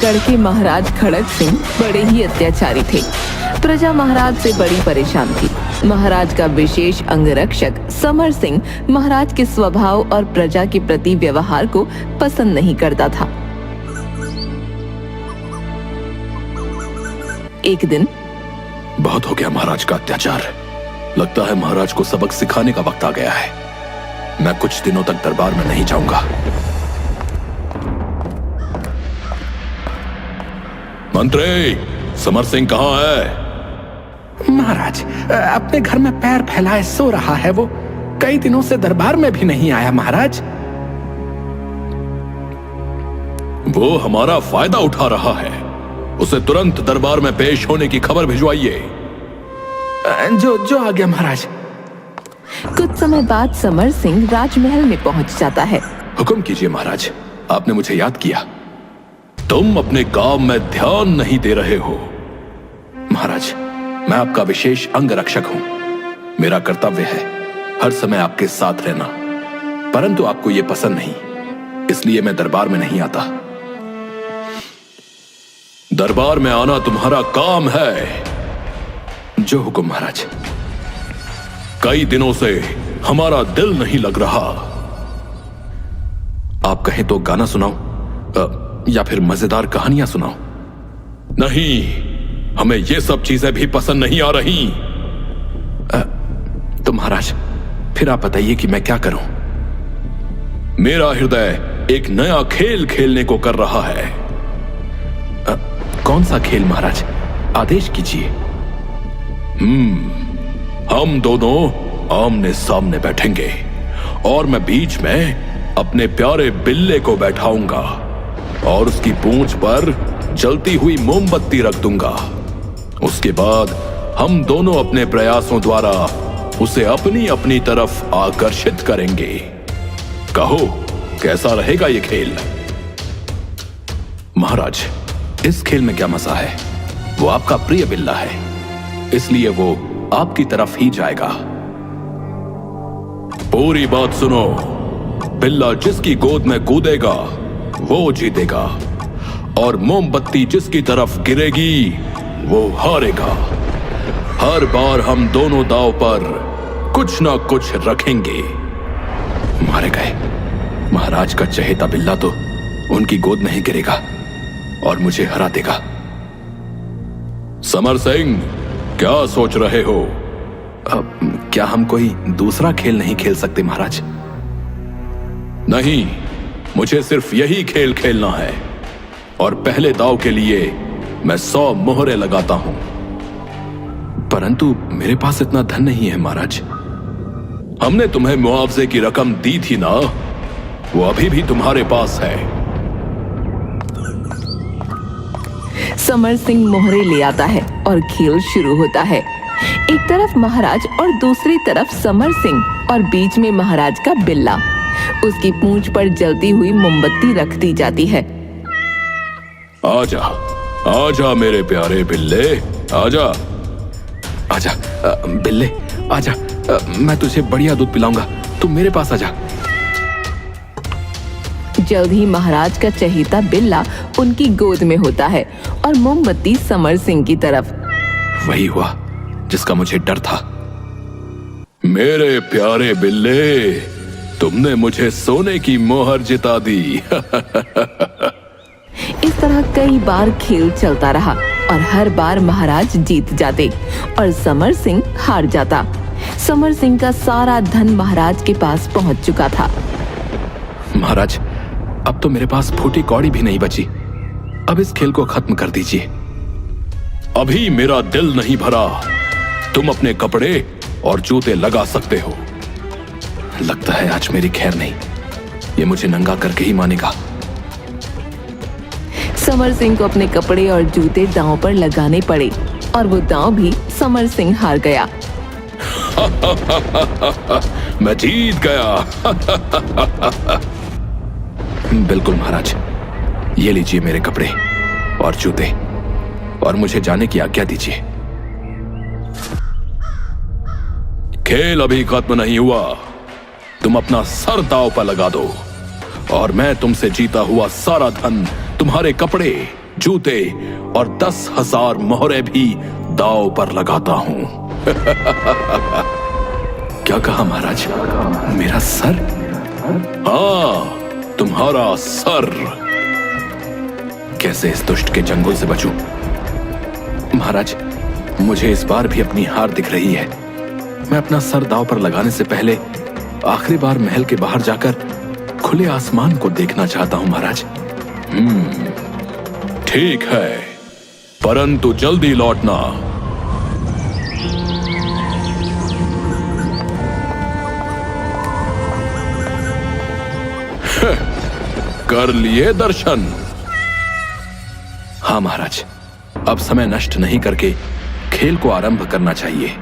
तड़के महाराज खड़क सिंह बड़े ही अत्याचारी थे। प्रजा महाराज से बड़ी परेशान थी। महाराज का विशेष अंगरक्षक समर सिंह महाराज के स्वभाव और प्रजा के प्रति व्यवहार को पसंद नहीं करता था। एक दिन, बहुत हो गया महाराज का अत्याचार। लगता है महाराज को सबक सिखाने का वक्त आ गया है। मैं कुछ दिनों तक दरबार में नहीं जाऊंगा। मंत्री, समर सिंह कहाँ है? महाराज, अपने घर में पैर फैलाए सो रहा है। वो कई दिनों से दरबार में भी नहीं आया महाराज। वो हमारा फायदा उठा रहा है। उसे तुरंत दरबार में पेश होने की खबर भिजवाइए। जो आ गया महाराज। कुछ समय बाद समर सिंह राजमहल में पहुंच जाता है। हुक्म कीजिए महाराज, आपने मुझे याद किया। तुम अपने काम में ध्यान नहीं दे रहे हो। महाराज, मैं आपका विशेष अंगरक्षक हूं। मेरा कर्तव्य है हर समय आपके साथ रहना, परंतु आपको यह पसंद नहीं, इसलिए मैं दरबार में नहीं आता। दरबार में आना तुम्हारा काम है। जो हुक्म महाराज। कई दिनों से हमारा दिल नहीं लग रहा। आप कहें तो गाना सुनाऊं या फिर मजेदार कहानियां सुनाऊं? नहीं, हमें ये सब चीजें भी पसंद नहीं आ रही। तो महाराज, फिर आप बताइए कि मैं क्या करूं? मेरा हृदय एक नया खेल खेलने को कर रहा है। कौन सा खेल महाराज? आदेश कीजिए। हम दोनों आमने सामने बैठेंगे और मैं बीच में अपने प्यारे बिल्ले को बैठाऊंगा और उसकी पूंछ पर जलती हुई मोमबत्ती रख दूंगा। उसके बाद हम दोनों अपने प्रयासों द्वारा उसे अपनी अपनी तरफ आकर्षित करेंगे। कहो, कैसा रहेगा ये खेल? महाराज, इस खेल में क्या मजा है? वो आपका प्रिय बिल्ला है, इसलिए वो आपकी तरफ ही जाएगा। पूरी बात सुनो। बिल्ला जिसकी गोद में कूदेगा वो जीतेगा और मोमबत्ती जिसकी तरफ गिरेगी वो हारेगा। हर बार हम दोनों दांव पर कुछ ना कुछ रखेंगे। मारे गए। महाराज का चहेता बिल्ला तो उनकी गोद में ही गिरेगा और मुझे हरा देगा। समर सिंह, क्या सोच रहे हो? क्या हम कोई दूसरा खेल नहीं खेल सकते महाराज? नहीं, मुझे सिर्फ यही खेल खेलना है और पहले दांव के लिए मैं 100 मोहरे लगाता हूं। परंतु मेरे पास इतना धन नहीं है महाराज। हमने तुम्हें मुआवजे की रकम दी थी ना, वो अभी भी तुम्हारे पास है। समर सिंह मोहरे ले आता है और खेल शुरू होता है। एक तरफ महाराज और दूसरी तरफ समर सिंह और बीच में महाराज का बिल्ला। उसकी पूंछ पर जलती हुई मोमबत्ती रख दी जाती है। आजा, आजा मेरे प्यारे बिल्ले, आजा। आजा बिल्ले, आजा। मैं तुझे बढ़िया दूध पिलाऊंगा, तुम मेरे पास आजा। जल्द ही महाराज का चहेता बिल्ला उनकी गोद में होता है और मोमबत्ती समर सिंह की तरफ। वही हुआ जिसका मुझे डर था। मेरे प्यारे बिल्ले, तुमने मुझे सोने की मोहर जिता दी। इस तरह कई बार खेल चलता रहा और हर बार महाराज जीत जाते और समर सिंह हार जाता। समर सिंह का सारा धन महाराज के पास पहुंच चुका था। महाराज, अब तो मेरे पास फूटी कौड़ी भी नहीं बची। अब इस खेल को खत्म कर दीजिए। अभी मेरा दिल नहीं भरा। तुम अपने कपड़े और जूते लगा सकते हो। लगता है आज मेरी खैर नहीं, ये मुझे नंगा करके ही मानेगा। समर सिंह को अपने कपड़े और जूते दांव पर लगाने पड़े और वो दांव भी समर सिंह हार गया। मैं जीत गया। बिल्कुल महाराज, ये लीजिए मेरे कपड़े और जूते और मुझे जाने की आज्ञा दीजिए। खेल अभी खत्म नहीं हुआ। तुम अपना सर दांव पर लगा दो और मैं तुमसे जीता हुआ सारा धन, तुम्हारे कपड़े जूते और 10,000 मोहरे भी दांव पर लगाता हूं। क्या कहा महाराज? मेरा सर? हाँ, तुम्हारा सर। कैसे इस दुष्ट के चंगुल से बचूं? महाराज, मुझे इस बार भी अपनी हार दिख रही है। मैं अपना सर दांव पर लगाने से पहले आखिरी बार महल के बाहर जाकर खुले आसमान को देखना चाहता हूं महाराज। ठीक है, परंतु जल्दी लौटना। कर लिए दर्शन? हाँ महाराज, अब समय नष्ट नहीं करके खेल को आरंभ करना चाहिए।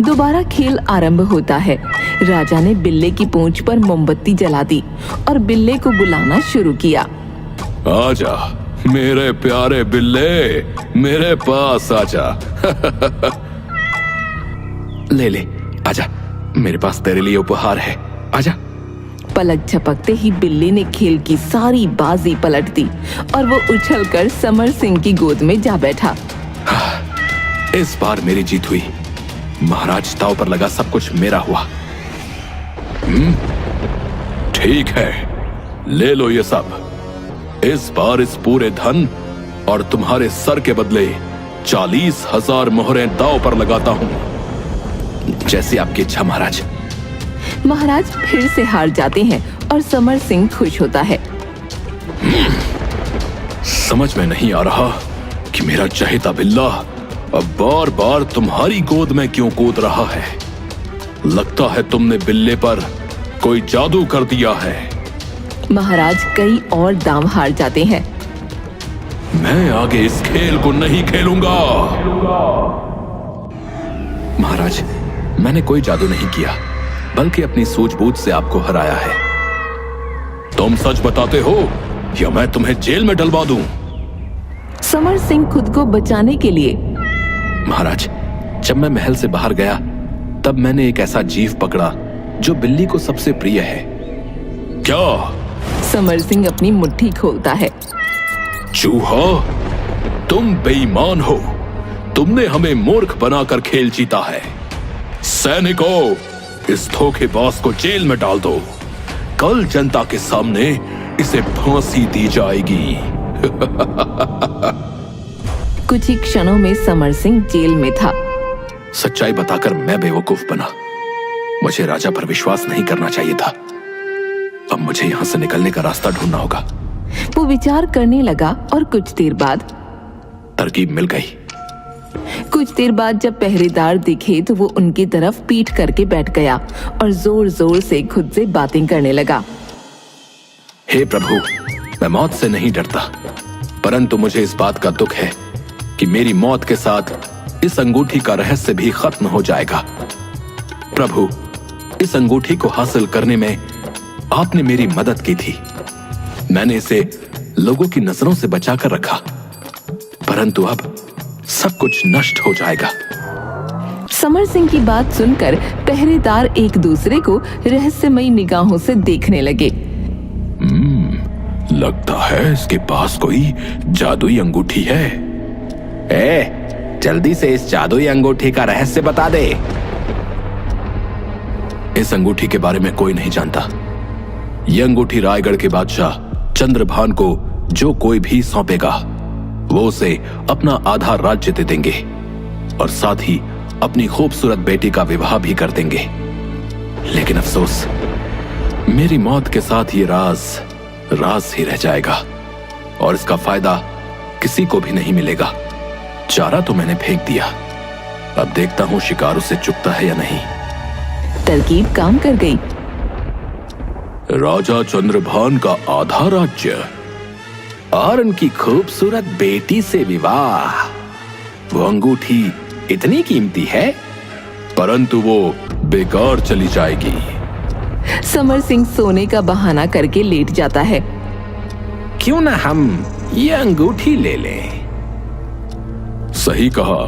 दोबारा खेल आरंभ होता है। राजा ने बिल्ले की पूंछ पर मोमबत्ती जला दी और बिल्ले को बुलाना शुरू किया। आजा मेरे प्यारे बिल्ले, मेरे पास आजा। ले आजा, मेरे पास तेरे लिए उपहार है, आजा। पलक झपकते ही बिल्ले ने खेल की सारी बाजी पलट दी और वो उछलकर समर सिंह की गोद में जा बैठा। इस बार मेरी जीत हुई। महाराज, दांव पर लगा सब कुछ मेरा हुआ। ठीक है, ले लो ये सब। इस बार इस पूरे धन और तुम्हारे सर के बदले 40,000 मोहरें दांव पर लगाता हूं। जैसी आपकी इच्छा महाराज। महाराज फिर से हार जाते हैं और समर सिंह खुश होता है। समझ में नहीं आ रहा कि मेरा चहेता बिल्ला अब बार बार तुम्हारी गोद में क्यों कूद रहा है। लगता है तुमने बिल्ले पर कोई जादू कर दिया है। महाराज कई और दांव हार जाते हैं। मैं आगे इस खेल को नहीं खेलूंगा। महाराज, मैंने कोई जादू नहीं किया, बल्कि अपनी सूझबूझ से आपको हराया है। तुम सच बताते हो या मैं तुम्हें जेल में डलवा दूं? समर सिंह खुद को बचाने के लिए। महाराज, जब मैं महल से बाहर गया तब मैंने एक ऐसा जीव पकड़ा जो बिल्ली को सबसे प्रिय है। क्या? समर सिंह अपनी मुट्ठी खोलता है। चूहा, तुम बेईमान हो। तुमने हमें मूर्ख बनाकर खेल जीता है। सैनिकों, इस धोखेबाज को जेल में डाल दो। कल जनता के सामने इसे फांसी दी जाएगी। कुछ ही क्षणों में समर सिंह जेल में था। सच्चाई बताकर मैं बेवकूफ बना। मुझे राजा पर विश्वास नहीं करना चाहिए था। अब मुझे यहाँ से निकलने का रास्ता ढूंढना होगा। वो विचार करने लगा और कुछ देर बाद तरकीब मिल गई। कुछ देर बाद जब पहरेदार दिखे तो वो उनकी तरफ पीठ करके बैठ गया और जोर जोर से खुद से बातें करने लगा। हे प्रभु, मैं मौत से नहीं डरता, परंतु मुझे इस बात का दुख है कि मेरी मौत के साथ इस अंगूठी का रहस्य भी खत्म हो जाएगा। प्रभु, इस अंगूठी को हासिल करने में आपने मेरी मदद की थी। मैंने इसे लोगों की नजरों से बचाकर रखा, परंतु अब सब कुछ नष्ट हो जाएगा। समर सिंह की बात सुनकर पहरेदार एक दूसरे को रहस्यमयी निगाहों से देखने लगे। लगता है इसके पास कोई जादुई अंगूठी है। जल्दी से इस जादुई अंगूठी का रहस्य बता दे। इस अंगूठी के बारे में कोई नहीं जानता। यह अंगूठी रायगढ़ के बादशाह चंद्रभान को जो कोई भी सौंपेगा वो उसे अपना आधा राज्य दे देंगे और साथ ही अपनी खूबसूरत बेटी का विवाह भी कर देंगे। लेकिन अफसोस, मेरी मौत के साथ ये राज ही रह जाएगा और इसका फायदा किसी को भी नहीं मिलेगा। चारा तो मैंने फेंक दिया, अब देखता हूं शिकार उसे चुकता है या नहीं। तरकीब काम कर गई। राजा चंद्रभान का आधा राज्य और उनकी खूबसूरत बेटी से विवाह। वो अंगूठी इतनी कीमती है, परंतु वो बेकार चली जाएगी। समर सिंह सोने का बहाना करके लेट जाता है। क्यों ना हम ये अंगूठी ले लें? सही कहा,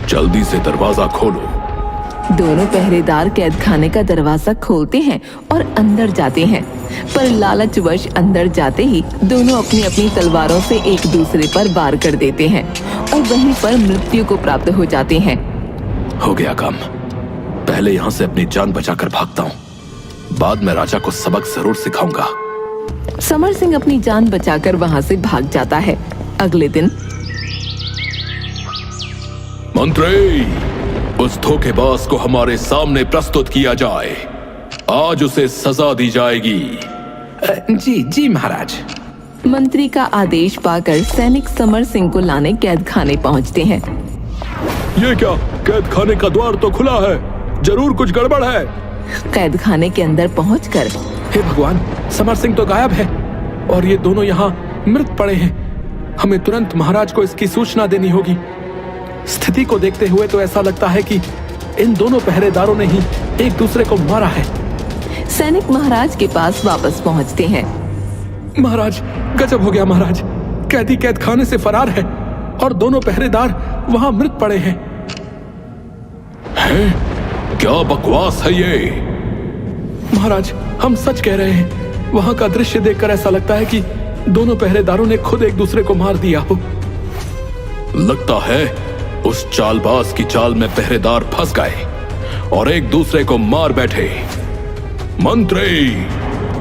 जल्दी से दरवाजा खोलो। दोनों पहरेदार कैद खाने का दरवाजा खोलते हैं और अंदर जाते हैं, पर लालचवश अंदर जाते ही दोनों अपनी अपनी तलवारों से एक दूसरे पर वार कर देते हैं और वहीं पर मृत्यु को प्राप्त हो जाते हैं। हो गया काम। पहले यहाँ से अपनी जान बचाकर भागता हूँ, बाद में राजा को सबक जरूर सिखाऊंगा। समर सिंह अपनी जान बचाकर वहाँ से भाग जाता है। अगले दिन मंत्री, उस धोखेबाज को हमारे सामने प्रस्तुत किया जाए। आज उसे सजा दी जाएगी। जी जी महाराज। मंत्री का आदेश पाकर सैनिक समर सिंह को लाने कैद खाने पहुँचते हैं। ये क्या, कैद खाने का द्वार तो खुला है, जरूर कुछ गड़बड़ है। कैद खाने के अंदर पहुंचकर हे भगवान, समर सिंह तो गायब है और ये दोनों यहाँ मृत पड़े हैं। हमें तुरंत महाराज को इसकी सूचना देनी होगी। स्थिति को देखते हुए तो ऐसा लगता है कि इन दोनों पहरेदारों ने ही एक दूसरे को मारा है। सैनिक महाराज के पास वापस पहुंचते हैं। महाराज, गजब हो गया महाराज, कैदी कैद खाने से फरार है और दोनों पहरेदार वहां मृत पड़े हैं। क्या बकवास है ये? महाराज, हम सच कह रहे हैं। वहां का दृश्य देखकर ऐसा लगता है कि दोनों पहरेदारों ने खुद एक दूसरे को मार दिया हो। लगता है उस चालबाज की चाल में पहरेदार फंस गए और एक दूसरे को मार बैठे। मंत्री,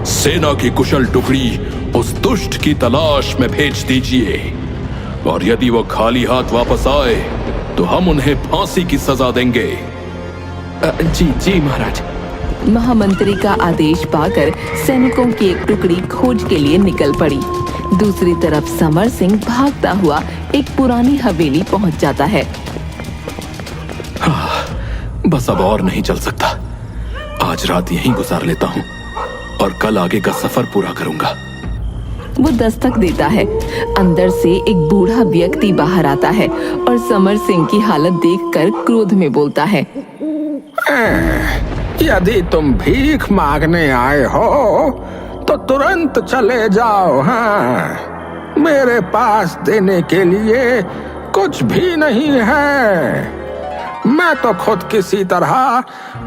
सेना की कुशल टुकड़ी उस दुष्ट की तलाश में भेज दीजिए और यदि वो खाली हाथ वापस आए तो हम उन्हें फांसी की सजा देंगे। जी जी महाराज। महामंत्री का आदेश पाकर सैनिकों की एक टुकड़ी खोज के लिए निकल पड़ी। दूसरी तरफ समर सिंह भागता हुआ एक पुरानी हवेली पहुंच जाता है। बस अब और नहीं चल सकता। आज रात यहीं गुजार लेता हूँ और कल आगे का सफर पूरा करूंगा। वो दस्तक देता है। अंदर से एक बूढ़ा व्यक्ति बाहर आता है और समर सिंह की हालत देखकर क्रोध में बोलता है। यदि तुम भीख मांगने आए हो तो तुरंत चले जाओ। हाँ, मेरे पास देने के लिए कुछ भी नहीं है। मैं तो खुद किसी तरह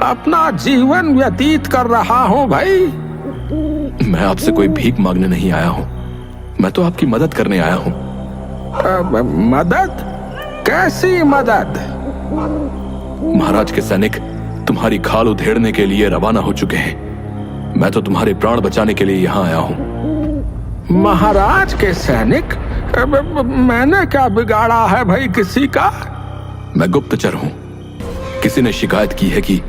अपना जीवन व्यतीत कर रहा हूँ भाई। मैं आपसे कोई भीख मांगने नहीं आया हूँ, मैं तो आपकी मदद करने आया हूँ। मदद? कैसी मदद? महाराज के सैनिक तुम्हारी खाल उधेड़ने के लिए रवाना हो चुके हैं। मैं तो तुम्हारे प्राण बचाने के लिए यहाँ आया हूँ। महाराज के सैनिक? मैंने क्या बिगाड़ा है भाई किसी का? मैं गुप्तचर हूँ। किसी ने शिकायत की है कि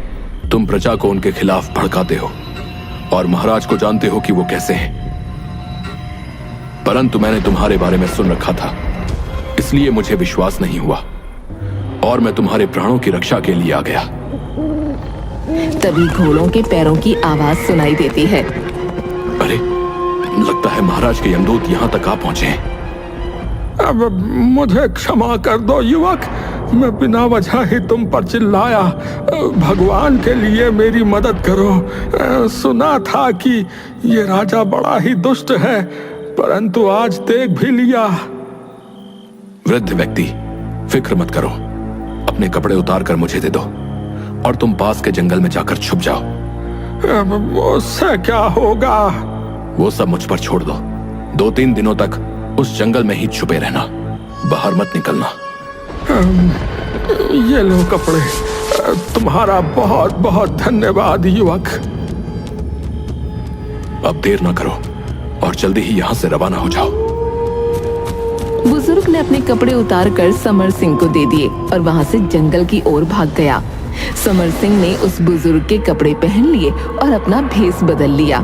तुम प्रजा को उनके खिलाफ भड़काते हो और महाराज को जानते हो कि वो कैसे हैं। परंतु मैंने तुम्हारे बारे में सुन रखा था, इसलिए मुझे विश्वास नहीं हुआ और मैं तुम्हारे प्राणों की रक्षा के लिए आ गया। तभी घोड़ों के पैरों की आवाज सुनाई देती है। अरे, लगता है महाराज के यमदूत यहाँ तक आ पहुंचे हैं। अब मुझे क्षमा कर दो युवक, मैं बिना वजह ही तुम पर चिल्लाया। भगवान के लिए मेरी मदद करो। सुना था कि ये राजा बड़ा ही दुष्ट है, परंतु आज देख भी लिया। वृद्ध व्यक्ति, फिक्र मत करो। अपने कपड़े उतार कर मुझे दे दो और तुम पास के जंगल में जाकर छुप जाओ। उससे क्या होगा? वो सब मुझ पर छोड़ दो। 2-3 दिनों तक उस जंगल में ही छुपे रहना, बाहर मत निकलना। ये लो कपड़े। तुम्हारा बहुत बहुत धन्यवाद युवक। अब देर ना करो और जल्दी ही यहाँ से रवाना हो जाओ। बुजुर्ग ने अपने कपड़े उतारकर समर सिंह को दे दिए और वहां से जंगल की ओर भाग गया। समर सिंह ने उस बुजुर्ग के कपड़े पहन लिए और अपना भेष बदल लिया।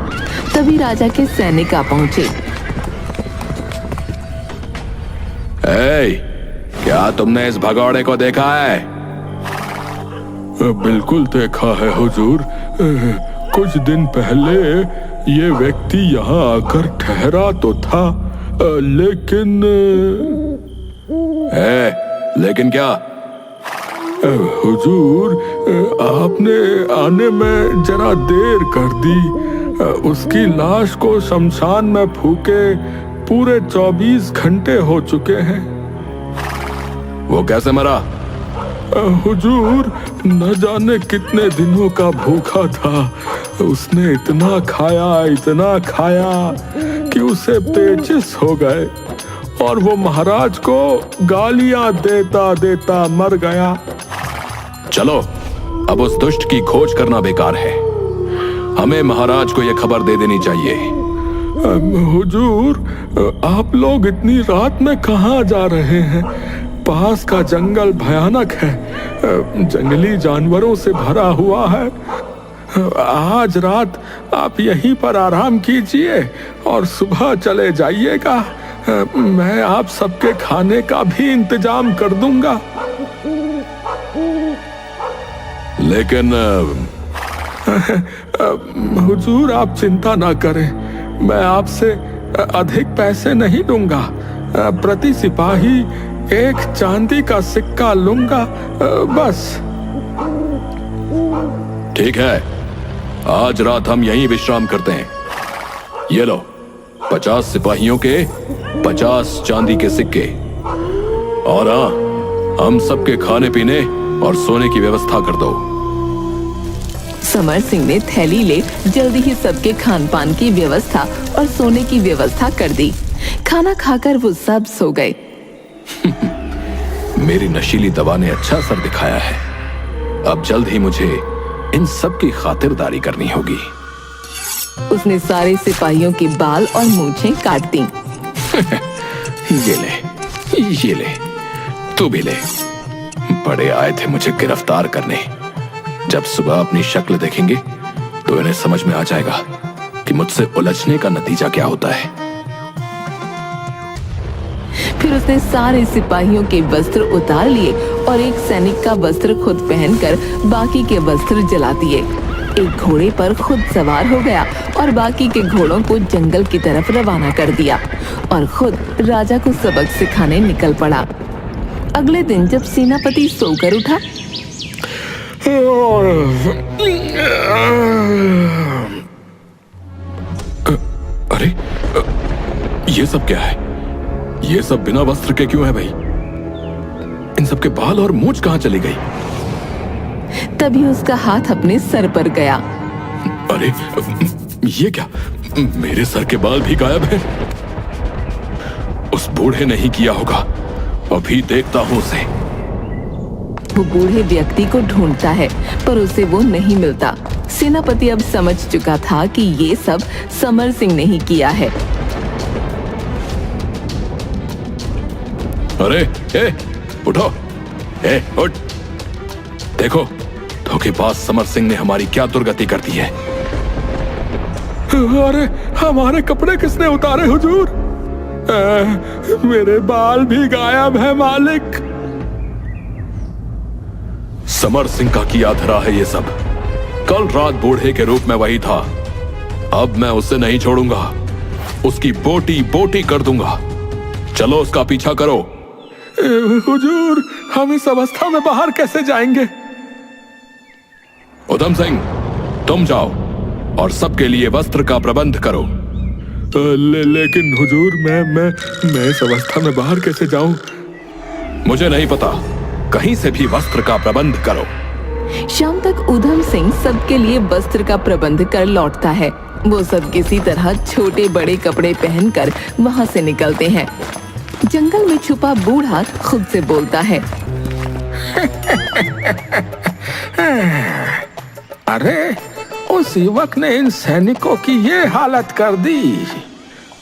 तभी राजा के सैनिक आ पहुंचे। क्या तुमने इस भगौड़े को देखा है? बिल्कुल देखा है हुजूर। कुछ दिन पहले ये व्यक्ति यहाँ आकर ठहरा तो था, लेकिन लेकिन क्या? हुजूर, आपने आने में जरा देर कर दी। उसकी लाश को शमशान में फूके पूरे 24 घंटे हो चुके हैं। वो कैसे मरा? हुजूर, न जाने कितने दिनों का भूखा था। उसने इतना खाया कि उसे पेचिश हो गए और वो महाराज को गालियां देता देता मर गया। चलो, अब उस दुष्ट की खोज करना बेकार है। हमें महाराज को यह खबर दे देनी चाहिए। हुजूर, आप लोग इतनी रात में कहाँ जा रहे हैं? पास का जंगल भयानक है, जंगली जानवरों से भरा हुआ है। आज रात आप यहीं पर आराम कीजिए और सुबह चले जाइएगा। मैं आप सबके खाने का भी इंतजाम कर दूंगा। लेकिन हुजूर, आप चिंता ना करें, मैं आपसे अधिक पैसे नहीं लूंगा। प्रति सिपाही 1 चांदी का सिक्का लूंगा, बस। ठीक है, आज रात हम यहीं विश्राम करते हैं। ये लो, 50 सिपाहियों के 50 चांदी के सिक्के। और हाँ, हम सबके खाने पीने और सोने की व्यवस्था कर दो। समर सिंह ने थैली ले जल्दी ही सबके खान पान की व्यवस्था और सोने की व्यवस्था कर दी। खाना खाकर वो सब सो गए। मेरी नशीली दवा ने अच्छा असर दिखाया है। अब जल्द ही मुझे इन सब की खातिरदारी करनी होगी। उसने सारे सिपाहियों के बाल और मूंछें काट दी। ये ले, तू भी ले। बड़े आए थे मुझे गिरफ्तार करने। जब सुबह अपनी शक्ल देखेंगे तो इन्हें समझ में आ जाएगा कि मुझसे उलझने का नतीजा क्या होता है। फिर उसने सारे सिपाहियों के वस्त्र उतार लिए और एक सैनिक का वस्त्र खुद पहनकर बाकी के वस्त्र जला दिए। एक घोड़े पर खुद सवार हो गया और बाकी के घोड़ों को जंगल की तरफ रवाना कर दिया और खुद राजा को सबक सिखाने निकल पड़ा। अगले दिन जब सेनापति सोकर उठा, अरे, ये सब क्या है? ये सब बिना वस्त्र के क्यों है भाई? इन सब के बाल और मूंछ कहां चली गई? तभी उसका हाथ अपने सर पर गया। अरे, ये क्या? मेरे सर के बाल भी गायब हैं। उस बूढ़े ने ही किया होगा। अभी देखता हूं उसे। वो बूढ़े व्यक्ति को ढूंढता है पर उसे वो नहीं मिलता। सेनापति अब समझ चुका था कि ये सब समर सिंह ने ही किया है। अरे, उठो, उठ। देखो, धोखेबाज समर सिंह ने हमारी क्या दुर्गति कर दी है। अरे, हमारे कपड़े किसने उतारे हुजूर? मेरे बाल भी गायब है मालिक। समर सिंह का किया धरा है ये सब। कल रात बूढ़े के रूप में वही था। अब मैं उसे नहीं छोड़ूंगा। उसकी बोटी बोटी कर दूंगा। चलो, उसका पीछा करो। हुजूर, हम इस अवस्था में बाहर कैसे जाएंगे? उधम सिंह, तुम जाओ और सबके लिए वस्त्र का प्रबंध करो। लेकिन हुजूर, मैं इस अवस्था में बाहर कैसे जाऊं? मुझे नहीं पता। कहीं से भी वस्त्र का प्रबंध करो। शाम तक उधम सिंह सबके लिए वस्त्र का प्रबंध कर लौटता है। वो सब किसी तरह छोटे बड़े कपड़े पहनकर वहां से निकलते हैं। जंगल में छुपा बूढ़ा खुद से बोलता है, अरे, उस युवक ने इन सैनिकों की ये हालत कर दी।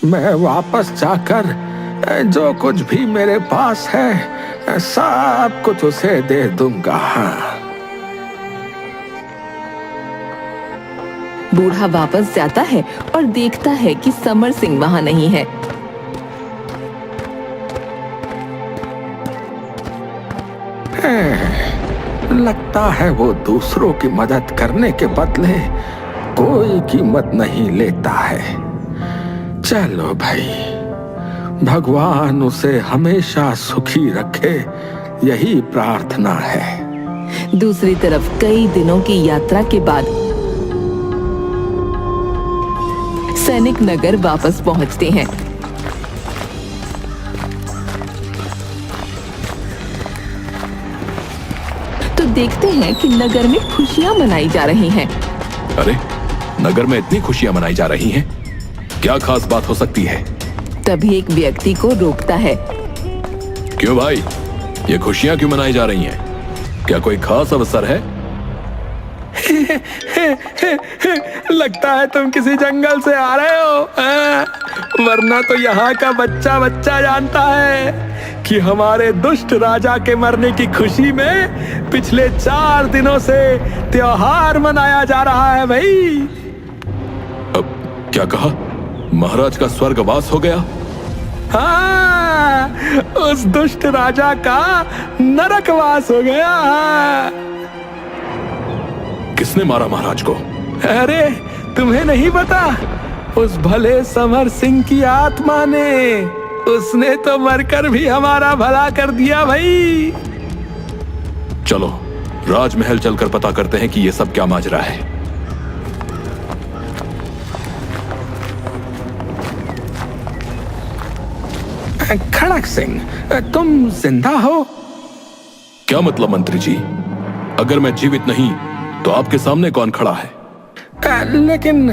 मैं वापस जाकर जो कुछ भी मेरे पास है सब कुछ उसे दे दूंगा। बूढ़ा वापस जाता है और देखता है कि समर सिंह वहां नहीं है। लगता है वो दूसरों की मदद करने के बदले कोई कीमत नहीं लेता है। चलो भाई, भगवान उसे हमेशा सुखी रखे, यही प्रार्थना है। दूसरी तरफ कई दिनों की यात्रा के बाद सैनिक नगर वापस पहुंचते हैं। देखते हैं कि नगर में खुशियां मनाई जा रही हैं। अरे, नगर में इतनी खुशियां मनाई जा रही हैं, क्या खास बात हो सकती है? तभी एक व्यक्ति को रोकता है। क्यों भाई, ये खुशियां क्यों मनाई जा रही हैं? क्या कोई खास अवसर है? लगता है तुम किसी जंगल से आ रहे हो, वरना तो यहाँ का बच्चा बच्चा जानता है कि हमारे दुष्ट राजा के मरने की खुशी में पिछले 4 दिनों से त्योहार मनाया जा रहा है भाई। अब क्या कहा? महाराज का स्वर्गवास हो गया? हाँ, उस दुष्ट राजा का नरकवास हो गया। किसने मारा महाराज को? अरे, तुम्हें नहीं पता? उस भले समर सिंह की आत्मा ने, उसने तो मरकर भी हमारा भला कर दिया भाई। चलो राजमहल चलकर पता करते हैं कि ये सब क्या माजरा है। खड़क सिंह, तुम जिंदा हो? क्या मतलब मंत्री जी? अगर मैं जीवित नहीं तो आपके सामने कौन खड़ा है? लेकिन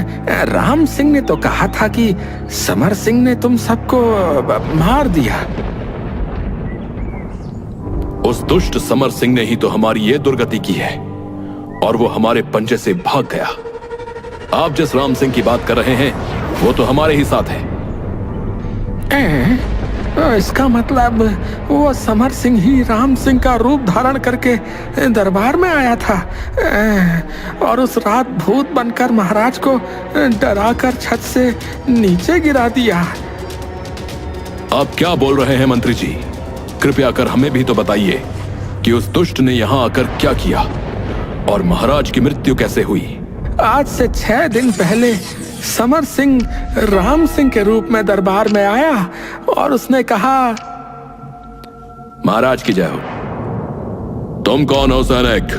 राम सिंह ने तो कहा था कि समर सिंह ने तुम सबको मार दिया। उस दुष्ट समर सिंह ने ही तो हमारी ये दुर्गति की है, और वो हमारे पंजे से भाग गया। आप जिस राम सिंह की बात कर रहे हैं वो तो हमारे ही साथ है। इसका मतलब वो समर सिंह ही राम सिंह का रूप धारण करके दरबार में आया था, और उस रात भूत बनकर महाराज को डराकर छत से नीचे गिरा दिया। आप क्या बोल रहे हैं मंत्री जी? कृपया कर हमें भी तो बताइए कि उस दुष्ट ने यहाँ आकर क्या किया, और महाराज की मृत्यु कैसे हुई? आज से 6 दिन पहले समर सिंह राम सिंह के रूप में दरबार में आया और उसने कहा, महाराज की जय हो। तुम कौन हो सैनिक,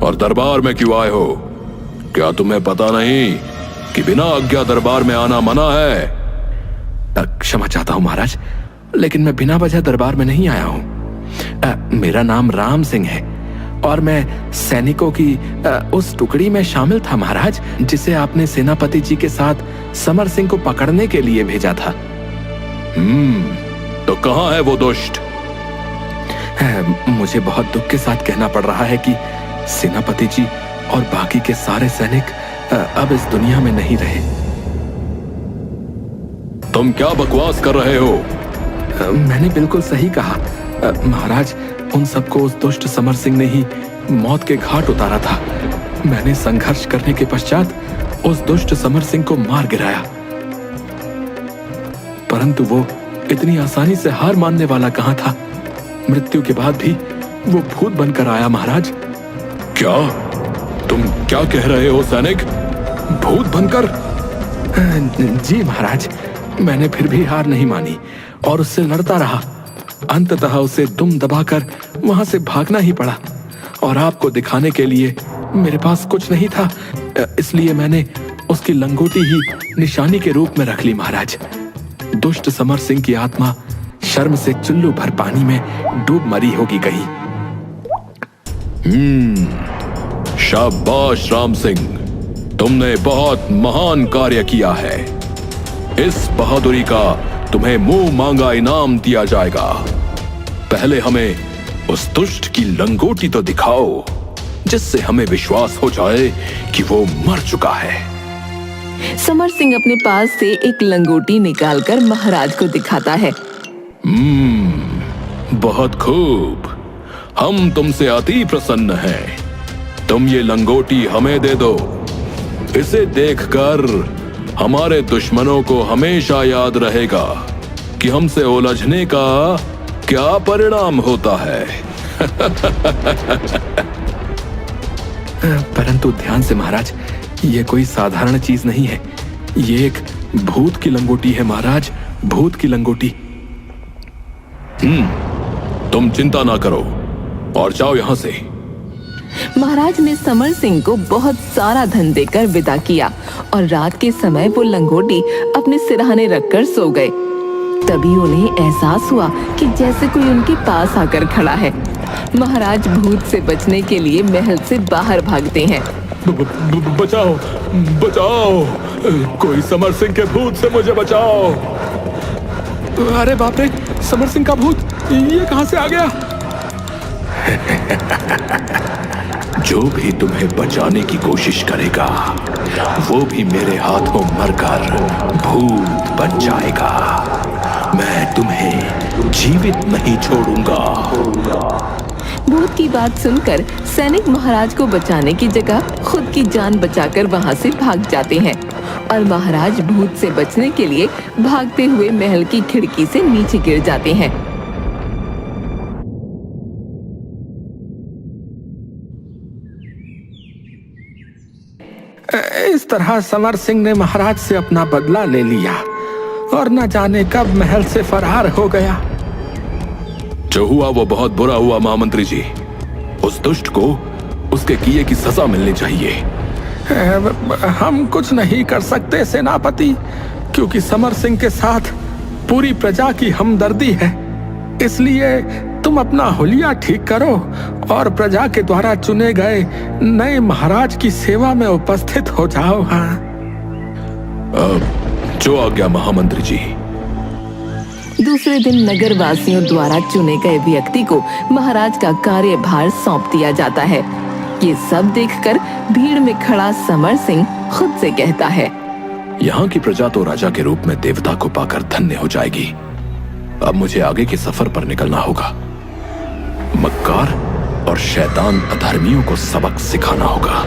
और दरबार में क्यों आए हो? क्या तुम्हें पता नहीं कि बिना आज्ञा दरबार में आना मना है? क्षमा चाहता हूं महाराज, लेकिन मैं बिना वजह दरबार में नहीं आया हूं। मेरा नाम राम सिंह है और मैं सैनिकों की उस टुकड़ी में शामिल था महाराज, जिसे आपने सेनापति जी के साथ समर सिंह को पकड़ने के लिए भेजा था। तो कहाँ है वो दुष्ट? मुझे बहुत दुख के साथ कहना पड़ रहा है कि सेनापति जी और बाकी के सारे सैनिक अब इस दुनिया में नहीं रहे। तुम क्या बकवास कर रहे हो? मैंने बिल्कुल सही कहा महाराज। उन सबको उस दुष्ट समर सिंह ने ही मौत के घाट उतारा था। मैंने संघर्ष करने के पश्चात उस दुष्ट समर सिंह को मार गिराया, परंतु वो इतनी आसानी से हार मानने वाला कहां था। मृत्यु के बाद भी वो भूत बनकर आया महाराज। क्या तुम क्या कह रहे हो सैनिक? भूत बनकर? जी महाराज, मैंने फिर भी हार नहीं मानी और उससे लड़ता रहा। अंततः उसे दुम दबाकर वहां से भागना ही पड़ा, और आपको दिखाने के लिए मेरे पास कुछ नहीं था, इसलिए मैंने उसकी लंगोटी ही निशानी के रूप में रख ली महाराज। दुष्ट समर सिंह की आत्मा शर्म से चुल्लू भर पानी में डूब मरी होगी कहीं। शाबाश राम सिंह, तुमने बहुत महान कार्य किया है। इस बहादुरी का तुम्हें मुंह मांगा इनाम दिया जाएगा। पहले हमें उस दुष्ट की लंगोटी तो दिखाओ, जिससे हमें विश्वास हो जाए कि वो मर चुका है। समर सिंह अपने पास से एक लंगोटी निकालकर महाराज को दिखाता है। बहुत खूब, हम तुमसे अति प्रसन्न हैं। तुम ये लंगोटी हमें दे दो। इसे देखकर हमारे दुश्मनों को हमेशा याद रहेगा कि हमसे उलझने का क्या परिणाम होता है। परंतु ध्यान से महाराज, ये कोई साधारण चीज नहीं है। ये एक भूत की लंगोटी है महाराज, भूत की लंगोटी। तुम चिंता ना करो और जाओ यहां से। महाराज ने समर सिंह को बहुत सारा धन देकर विदा किया और रात के समय वो लंगोटी अपने सिरहाने रखकर सो गए। तभी उन्हें एहसास हुआ कि जैसे कोई उनके पास आकर खड़ा है। महाराज भूत से बचने के लिए महल से बाहर भागते हैं। बचाओ बचाओ, कोई समर सिंह के भूत से मुझे बचाओ। अरे बाप रे, समर सिंह का भूत ये कहां से आ गया? जो भी तुम्हें बचाने की कोशिश करेगा वो भी मेरे हाथों मरकर भूत बन जाएगा। मैं तुम्हें जीवित नहीं छोड़ूंगा। भूत की बात सुनकर सैनिक महाराज को बचाने की जगह खुद की जान बचाकर वहां से भाग जाते हैं और महाराज भूत से बचने के लिए भागते हुए महल की खिड़की से नीचे गिर जाते हैं। इस तरह समर सिंह ने महाराज से अपना बदला ले लिया और न जाने कब महल से फरार हो गया। जो हुआ वो बहुत बुरा हुआ महामंत्री जी। उस दुष्ट को उसके किए की सजा मिलनी चाहिए। हम कुछ नहीं कर सकते सेनापति, क्योंकि समर सिंह के साथ पूरी प्रजा की हमदर्दी है। इसलिए तुम अपना हुलिया ठीक करो और प्रजा के द्वारा चुने गए नए महाराज की सेवा में उपस्थित हो जाओ। हाँ, जो आज्ञा महामंत्री जी। दूसरे दिन नगर वासियों द्वारा चुने गए व्यक्ति को महाराज का कार्यभार सौंप दिया जाता है। ये सब देखकर भीड़ में खड़ा समर सिंह खुद से कहता है, यहाँ की प्रजा तो राजा के रूप में देवता को पाकर धन्य हो जाएगी। अब मुझे आगे के सफर पर निकलना होगा। मक्कार और शैतान अधर्मियों को सबक सिखाना होगा।